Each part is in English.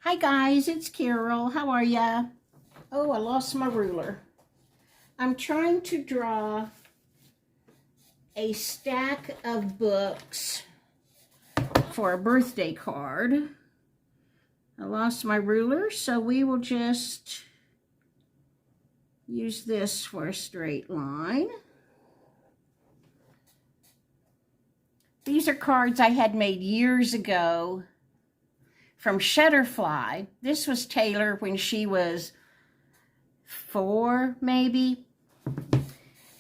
Hi guys, it's Carol. How are ya? Oh, I lost my ruler. I'm trying to draw a stack of books for a birthday card. I lost my ruler, so we will just use this for a straight line. These are cards I had made years ago from Shutterfly. This was Taylor when she was 4, maybe.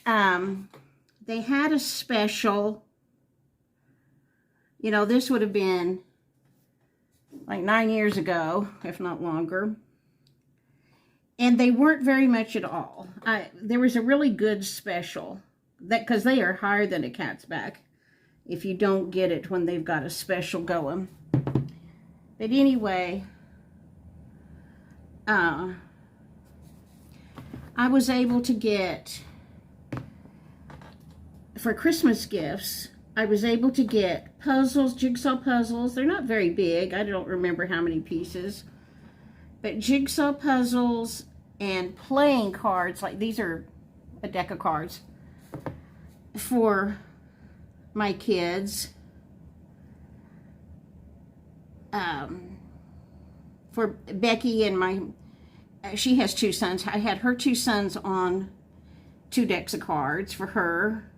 They had a special. You know, this would have been like 9 years ago, if not longer. And they weren't very much at all. There was a really good special, because they are higher than a cat's back if you don't get it when they've got a special going. But anyway, I was able to get, for Christmas gifts, I was able to get puzzles, jigsaw puzzles. They're not very big. I don't remember how many pieces. But jigsaw puzzles and playing cards, like these are a deck of cards, for my kids. For Becky and she has 2 sons. I had her 2 sons on 2 decks of cards for her.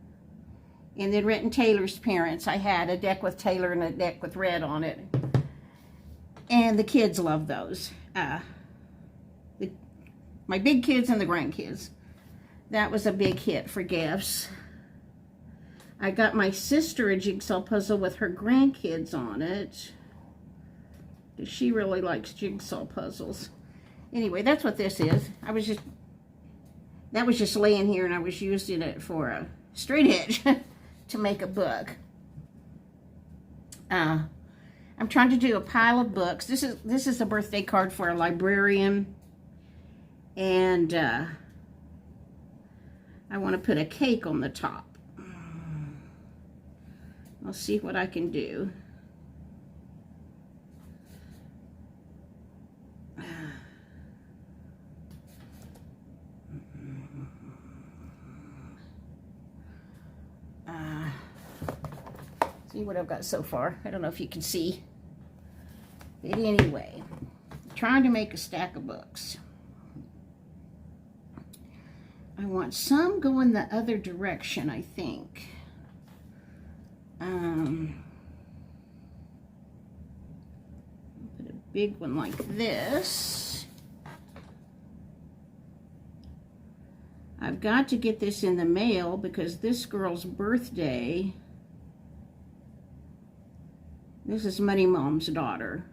And then Rhett and Taylor's parents, I had a deck with Taylor and a deck with Red on it. And the kids love those. My big kids and the grandkids. That was a big hit for gifts. I got my sister a jigsaw puzzle with her grandkids on it. She really likes jigsaw puzzles. Anyway, that's what this is. That was just laying here, and I was using it for a straight edge to make a book. I'm trying to do a pile of books. This is a birthday card for a librarian, and I want to put a cake on the top. I'll see what I can do. See what I've got so far. I don't know if you can see. But anyway, I'm trying to make a stack of books. I want some going the other direction, I think. Put a big one like this. I've got to get this in the mail because this girl's birthday. This is Money Mom's daughter.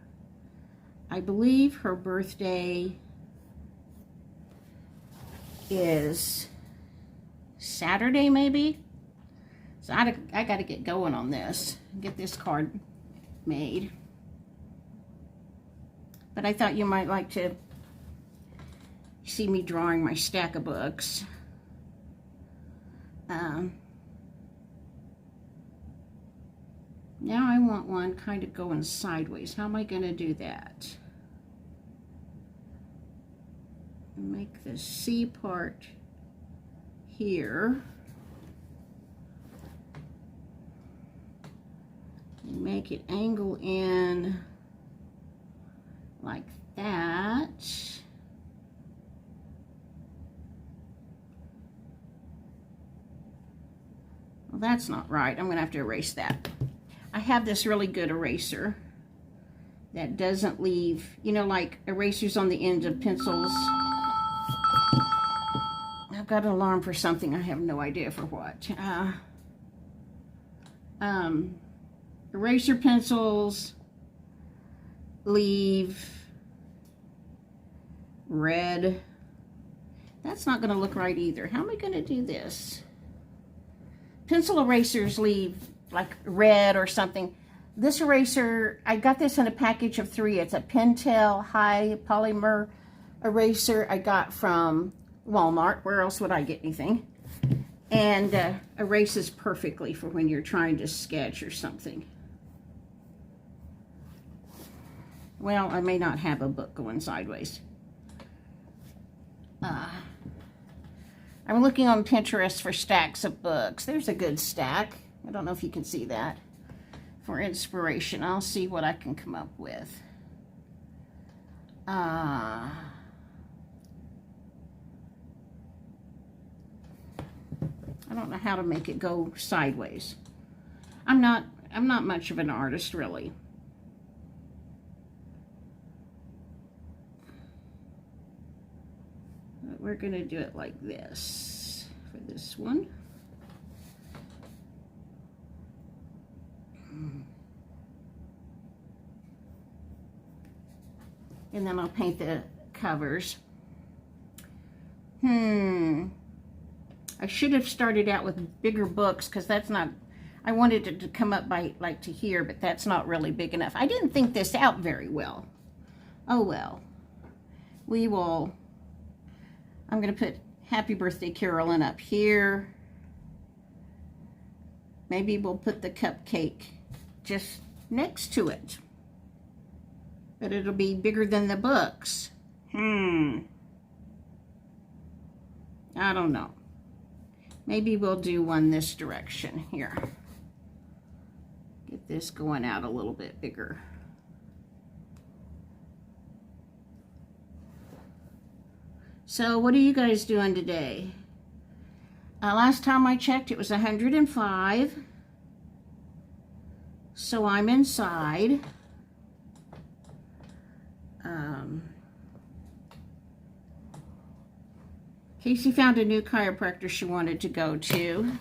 I believe her birthday is Saturday, maybe. So I got to get going on this, get this card made. But I thought you might like to see me drawing my stack of books. Now I want one kind of going sideways. How am I going to do that? Make the C part here. And make it angle in like that. Well, that's not right. I'm going to have to erase that. I have this really good eraser that doesn't leave, you know, like erasers on the ends of pencils. I've got an alarm for something. I have no idea for what. Eraser pencils leave red. That's not going to look right either. How am I going to do this? Pencil erasers leave like red or something. This eraser, I got this in a package of 3. It's a Pentel high polymer eraser I got from Walmart. Where else would I get anything? And erases perfectly for when you're trying to sketch or something. Well, I may not have a book going sideways. I'm looking on Pinterest for stacks of books. There's a good stack. I don't know if you can see that. For inspiration, I'll see what I can come up with. I don't know how to make it go sideways. I'm not much of an artist, really. But we're going to do it like this for this one. And then I'll paint the covers. I should have started out with bigger books, because that's not, I wanted it to come up by like to here, but that's not really big enough. I didn't think this out very well. Oh well. We will, I'm going to put Happy Birthday Carolyn up here. Maybe we'll put the cupcake just next to it. But it'll be bigger than the books. I don't know. Maybe we'll do one this direction here. Get this going out a little bit bigger. So what are you guys doing today? Last time I checked, it was 105. So I'm inside. Casey found a new chiropractor she wanted to go to,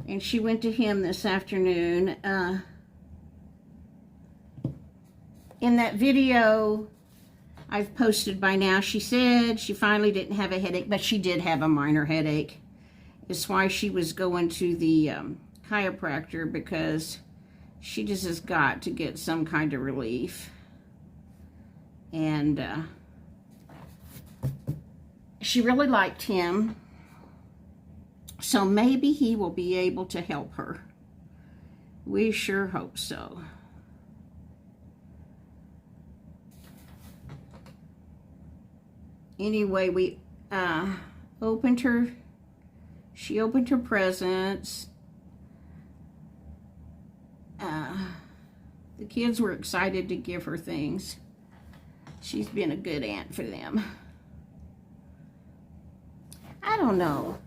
and she went to him this afternoon. In that video I've posted by now, she said she finally didn't have a headache, but she did have a minor headache. It's why she was going to the chiropractor, because she just has got to get some kind of relief. And she really liked him, so maybe he will be able to help her. We sure hope so. Anyway, we opened her, she opened her presents. The kids were excited to give her things. She's been a good aunt for them. I don't know.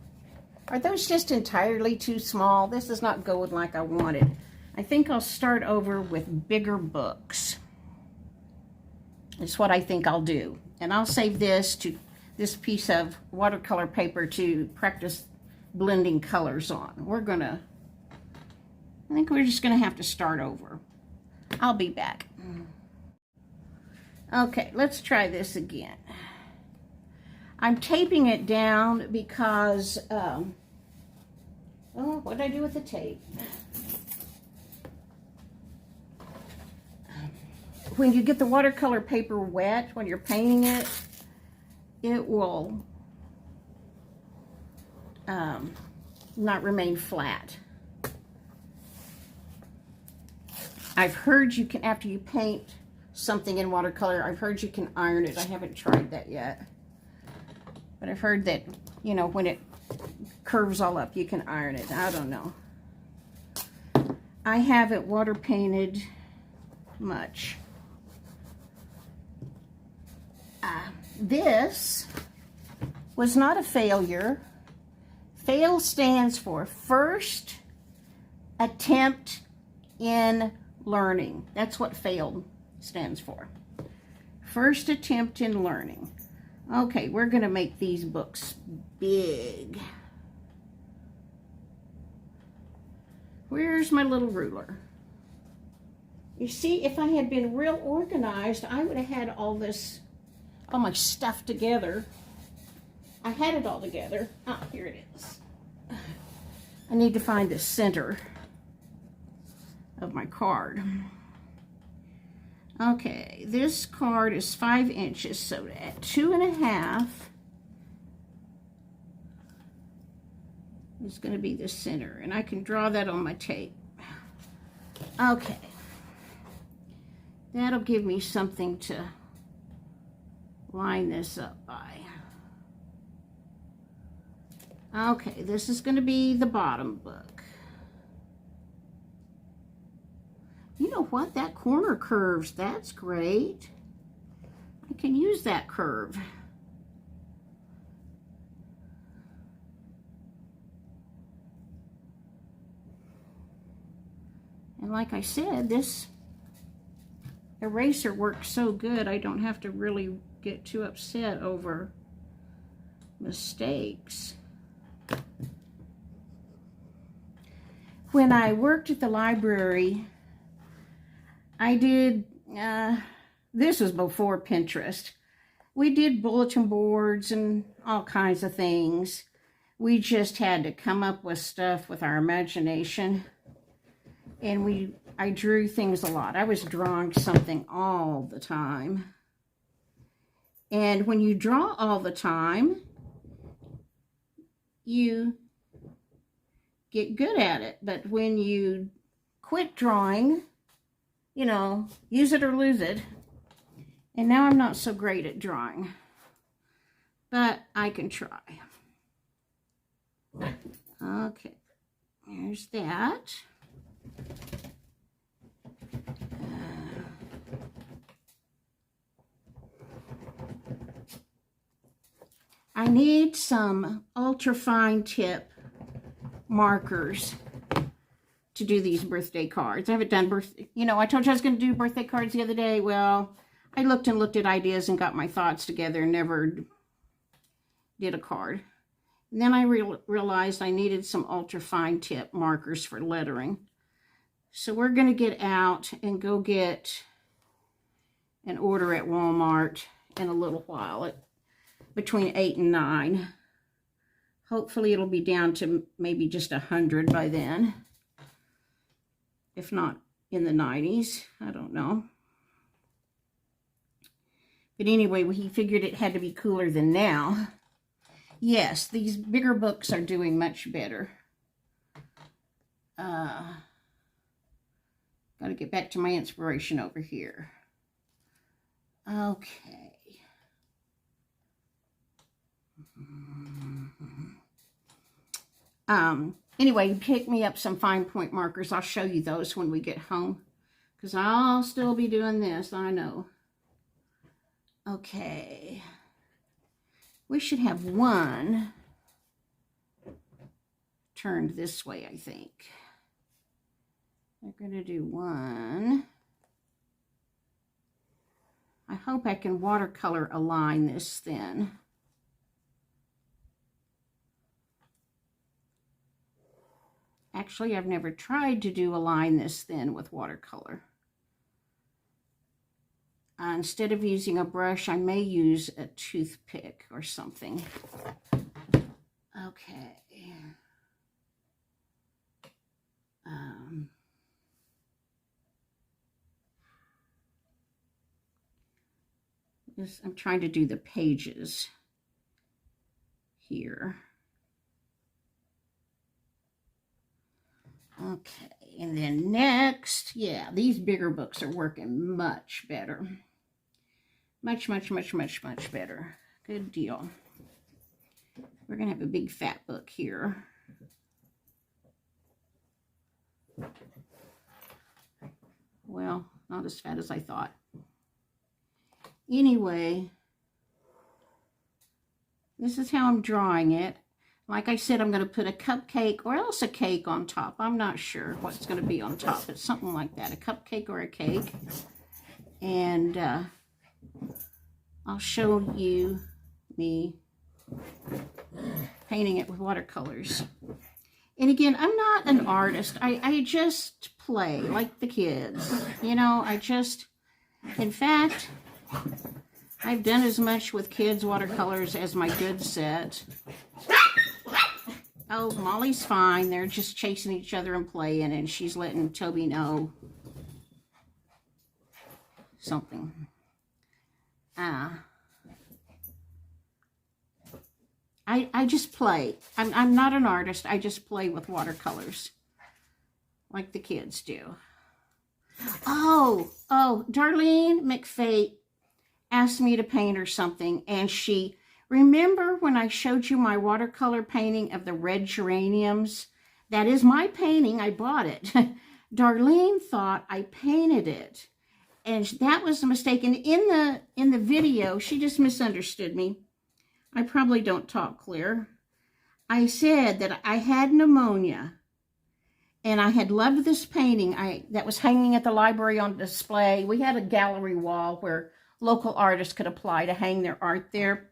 Are those just entirely too small? This is not going like I wanted. I think I'll start over with bigger books. That's what I think I'll do. And I'll save this piece of watercolor paper to practice blending colors on. I think we're just going to have to start over. I'll be back. Okay, let's try this again. I'm taping it down because, what did I do with the tape? When you get the watercolor paper wet, when you're painting it, it will not remain flat. I've heard you can, after you paint something in watercolor, I've heard you can iron it. I haven't tried that yet. But I've heard that, you know, when it curves all up, you can iron it. I don't know. I haven't water painted much. This was not a failure. FAIL stands for First Attempt in Learning. That's what FAIL stands for. First Attempt in Learning. Okay, we're going to make these books big. Where's my little ruler? You see, if I had been real organized, I would have had all my stuff together. I had it all together. Ah, here it is. I need to find the center of my card. Okay, this card is 5 inches, so at 2.5 is going to be the center, and I can draw that on my tape. Okay. That'll give me something to line this up by. Okay, this is going to be the bottom book. You know what? That corner curves. That's great. I can use that curve. And like I said, this eraser works so good, I don't have to really get too upset over mistakes. When I worked at the library, I did, this was before Pinterest. We did bulletin boards and all kinds of things. We just had to come up with stuff with our imagination. And I drew things a lot. I was drawing something all the time. And when you draw all the time, you get good at it. But when you quit drawing, you know, use it or lose it. And now I'm not so great at drawing, but I can try. Okay, here's that. I need some ultra fine tip markers to do these birthday cards. I haven't done you know, I told you I was going to do birthday cards the other day. Well, I looked at ideas and got my thoughts together and never did a card. And then I realized I needed some ultra fine tip markers for lettering. So we're going to get out and go get an order at Walmart in a little while, between 8 and 9. Hopefully it'll be down to maybe just 100 by then. If not in the 90s, I don't know. But anyway, he figured it had to be cooler than now. Yes, these bigger books are doing much better. Got to get back to my inspiration over here. Okay. Anyway, pick me up some fine point markers. I'll show you those when we get home, because I'll still be doing this, I know. Okay. We should have one turned this way, I think. We're going to do one. I hope I can watercolor align this thin. Actually, I've never tried to do a line this thin with watercolor. Instead of using a brush, I may use a toothpick or something. Okay. I'm trying to do the pages here. Okay, and then next, yeah, these bigger books are working much better. Much better. Good deal. We're going to have a big fat book here. Well, not as fat as I thought. Anyway, this is how I'm drawing it. Like I said, I'm going to put a cupcake or else a cake on top. I'm not sure what's going to be on top. It's something like that, a cupcake or a cake. And I'll show you me painting it with watercolors. And again, I'm not an artist. I just play like the kids. You know, in fact, I've done as much with kids' watercolors as my good set. Oh, Molly's fine. They're just chasing each other and playing, and she's letting Toby know something. I just play. I'm not an artist. I just play with watercolors like the kids do. Oh, Darlene McFate asked me to paint her something, and she, remember when I showed you my watercolor painting of the red geraniums? That is my painting. I bought it. Darlene thought I painted it, and that was a mistake. And in the video, she just misunderstood me. I probably don't talk clear. I said that I had pneumonia, and I had loved this painting that was hanging at the library on display. We had a gallery wall where local artists could apply to hang their art there.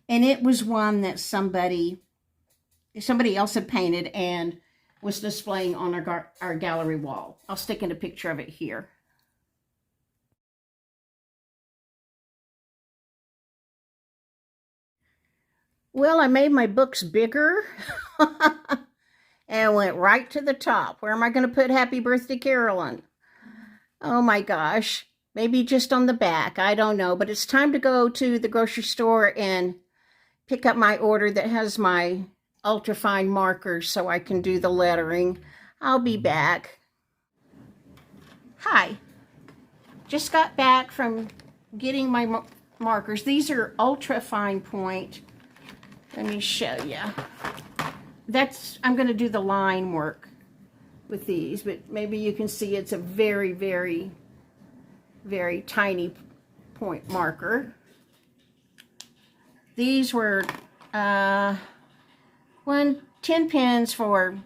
And it was one that somebody else had painted and was displaying on our gallery wall. I'll stick in a picture of it here. Well, I made my books bigger and went right to the top. Where am I going to put Happy Birthday, Carolyn? Oh my gosh. Maybe just on the back. I don't know. But it's time to go to the grocery store and pick up my order that has my ultrafine markers so I can do the lettering. I'll be back. Hi. Just got back from getting my markers. These are ultrafine point. Let me show you. I'm going to do the line work with these, but maybe you can see it's a very, very, very tiny point marker. These were 10 pens for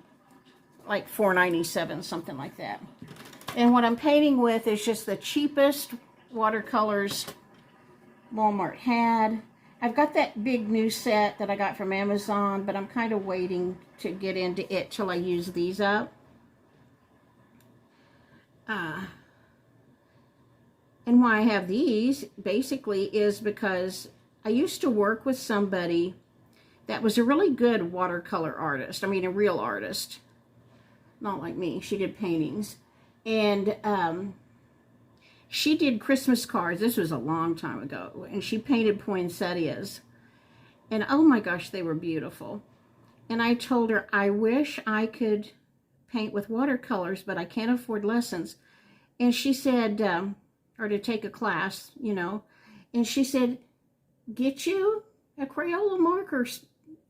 like $4.97, something like that. And what I'm painting with is just the cheapest watercolors Walmart had. I've got that big new set that I got from Amazon, but I'm kind of waiting to get into it till I use these up. And why I have these basically is because I used to work with somebody that was a really good watercolor artist. I mean, a real artist. Not like me. She did paintings. And she did Christmas cards. This was a long time ago. And she painted poinsettias. And oh my gosh, they were beautiful. And I told her, I wish I could paint with watercolors, but I can't afford lessons. And she said, or to take a class, you know. And she said, get you a Crayola marker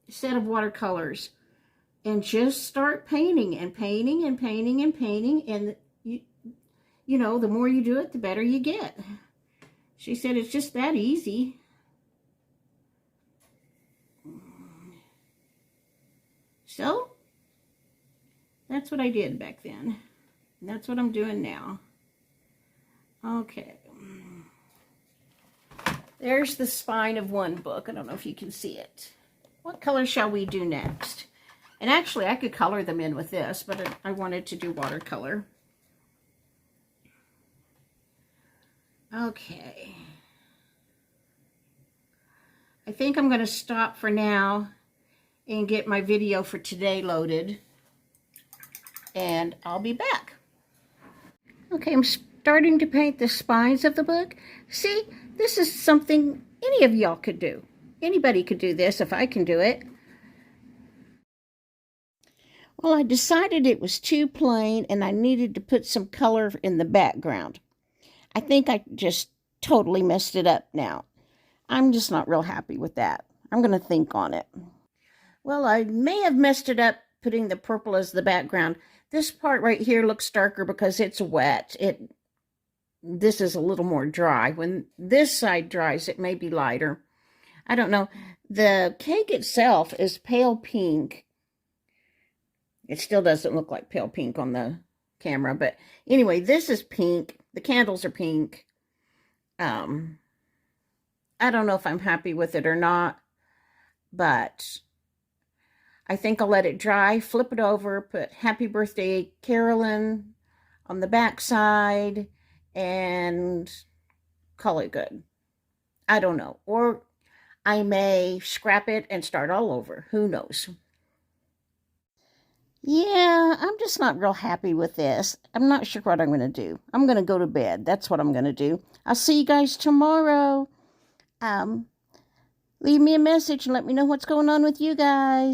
set of watercolors and just start painting and painting and painting and painting. And you know, the more you do it, the better you get. She said it's just that easy. So, that's what I did back then. And that's what I'm doing now. Okay. There's the spine of one book. I don't know if you can see it. What color shall we do next? And actually, I could color them in with this, but I wanted to do watercolor. Okay. I think I'm going to stop for now and get my video for today loaded. And I'll be back. Okay, I'm starting to paint the spines of the book. See, this is something any of y'all could do. Anybody could do this if I can do it. Well, I decided it was too plain and I needed to put some color in the background. I think I just totally messed it up now. I'm just not real happy with that. I'm going to think on it. Well, I may have messed it up putting the purple as the background. This part right here looks darker because it's wet. This is a little more dry. When this side dries, it may be lighter. I don't know. The cake itself is pale pink. It still doesn't look like pale pink on the camera, but anyway, this is pink. The candles are pink. I don't know if I'm happy with it or not, but I think I'll let it dry, flip it over, put Happy Birthday, Carolyn on the back side, and call it good. I don't know. Or I may scrap it and start all over. Who knows? Yeah, I'm just not real happy with this. I'm not sure what I'm going to do. I'm going to go to bed. That's what I'm going to do. I'll see you guys tomorrow. Leave me a message and let me know what's going on with you guys.